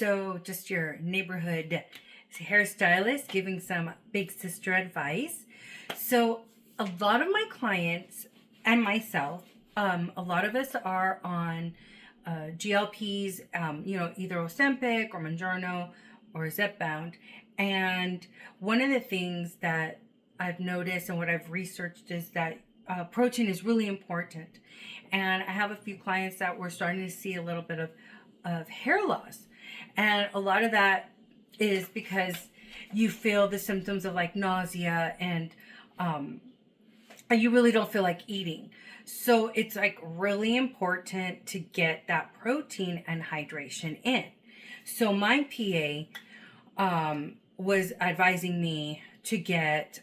So just your neighborhood hairstylist giving some big sister advice. So a lot of my clients and myself, a lot of us are on GLPs, either Ozempic or Mounjaro or Zepound. And one of the things that I've noticed and what I've researched is that protein is really important. And I have a few clients that we're starting to see a little bit of hair loss. And a lot of that is because you feel the symptoms of like nausea and you really don't feel like eating. So it's like really important to get that protein and hydration in. So my PA was advising me to get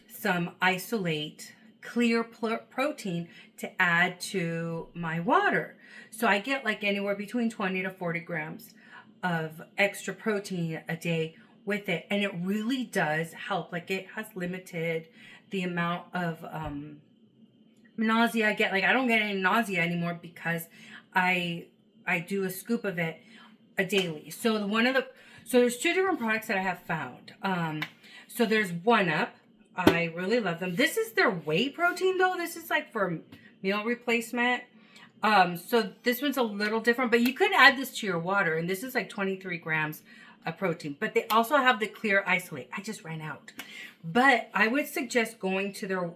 some isolate clear protein to add to my water. So I get like anywhere between 20 to 40 grams of extra protein a day with it. And it really does help. Like it has limited the amount of nausea I get. Like I don't get any nausea anymore because I do a scoop of it a daily. So there's two different products that I have found. So there's One Up. I really love them. This is their whey protein though. This is like for meal replacement. So this one's a little different, but you could add this to your water, and this is like 23 grams of protein. But they also have the clear isolate. I just ran out. But I would suggest going to their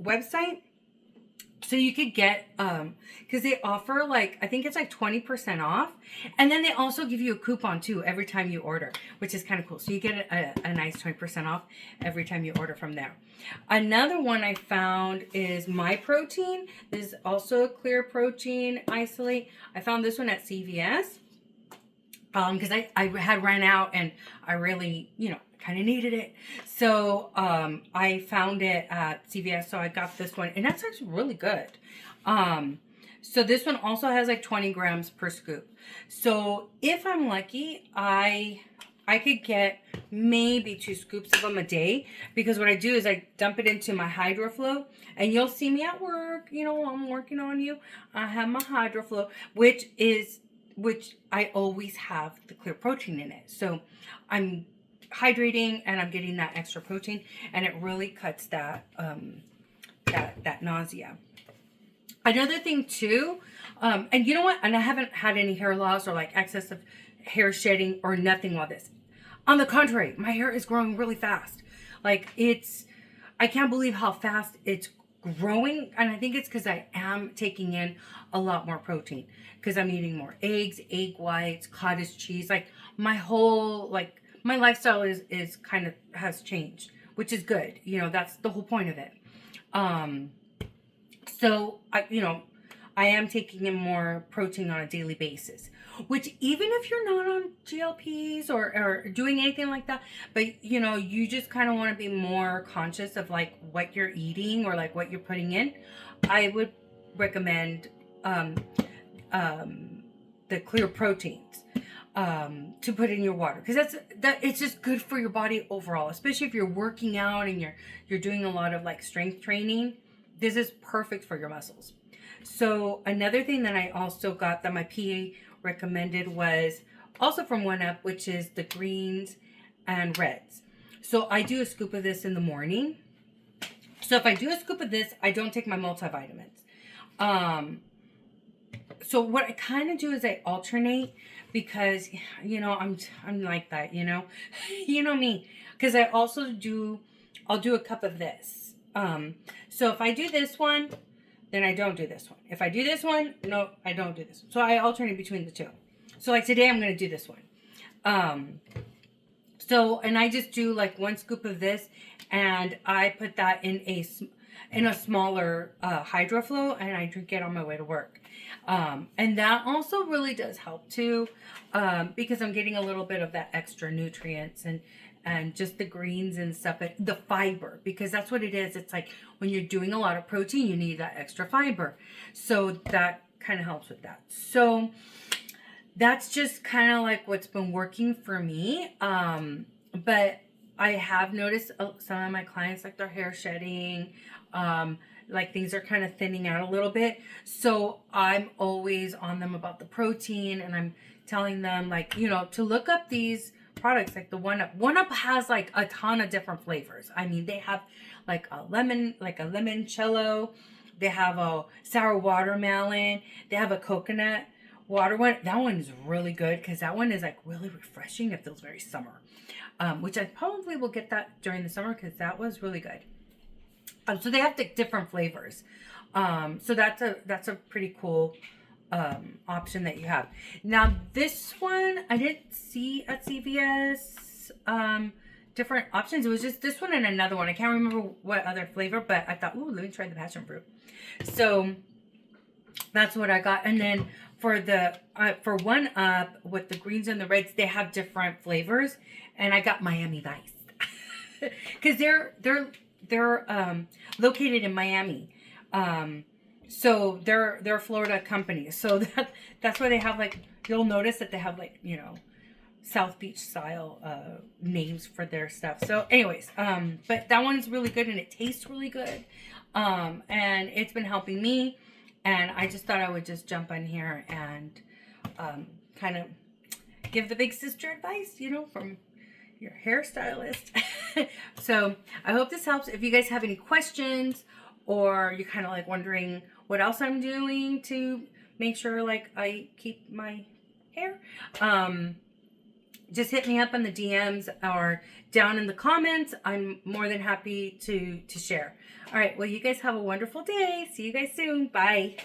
website. So you could get, because they offer like, I think it's like 20% off. And then they also give you a coupon too every time you order, which is kind of cool. So you get a nice 20% off every time you order from there. Another one I found is My Protein. This is also a clear protein isolate. I found this one at CVS because I had ran out and I really, kind of needed it. So I found it at CVS, so I got this one, and that's actually really good. So this one also has like 20 grams per scoop. So if I'm lucky, I could get maybe 2 scoops of them a day, because what I do is I dump it into my HydroFlow, and you'll see me at work, I'm working on you. I have my HydroFlow, which I always have the clear protein in it. So I'm hydrating and I'm getting that extra protein, and it really cuts that that nausea. Another thing too, and you know what? And I haven't had any hair loss or like excessive hair shedding or nothing like this. On the contrary, my hair is growing really fast. Like I can't believe how fast it's growing. And I think it's because I am taking in a lot more protein, because I'm eating more eggs, egg whites, cottage cheese. Like my whole, my lifestyle is kind of has changed, which is good. That's the whole point of it. So I am taking in more protein on a daily basis, which even if you're not on GLPs or doing anything like that, but you just kind of want to be more conscious of like what you're eating or like what you're putting in, I would recommend the clear proteins to put in your water, because it's just good for your body overall, especially if you're working out and you're doing a lot of like strength training. This is perfect for your muscles. So another thing that I also got that my PA recommended was also from One Up, which is the greens and reds. So I do a scoop of this in the morning. So if I do a scoop of this, I don't take my multivitamins. So what I kind of do is I alternate, because I'm like that, you know me, because I'll do a cup of this. So if I do this one, then I don't do this one. If I do this one, no, I don't do this one. So I alternate between the two. So like today I'm going to do this one. And I just do like 1 scoop of this, and I put that in a smaller HydroFlow, and I drink it on my way to work. And that also really does help too, because I'm getting a little bit of that extra nutrients and just the greens and stuff, but the fiber, because that's what it is. It's like when you're doing a lot of protein, you need that extra fiber. So that kind of helps with that. So that's just kind of like what's been working for me. But I have noticed some of my clients, like their hair shedding, like things are kind of thinning out a little bit. So I'm always on them about the protein, and I'm telling them, like, you know, to look up these products, like the One Up. One Up has like a ton of different flavors. I mean, they have like a limoncello. They have a sour watermelon. They have a coconut water one. That one is really good because that one is like really refreshing. It feels very summer, which I probably will get that during the summer because that was really good. So they have the different flavors. So that's a pretty cool option that you have. Now this one I didn't see at CVS. Different options. It was just this one and another one. I can't remember what other flavor, but I thought, ooh, let me try the passion fruit. So that's what I got. And then for the for One Up with the greens and the reds, they have different flavors, and I got Miami Vice because they're located in Miami. So they're a Florida company. So that's why they have, like, you'll notice that they have, like, you know, South Beach style names for their stuff. So anyways, but that one's really good and it tastes really good. And it's been helping me, and I just thought I would just jump on here and kind of give the big sister advice, you know, from your hairstylist. So I hope this helps. If you guys have any questions, or you're kind of like wondering what else I'm doing to make sure like I keep my hair, just hit me up in the DMs or down in the comments. I'm more than happy to share. All right. Well, you guys have a wonderful day. See you guys soon. Bye.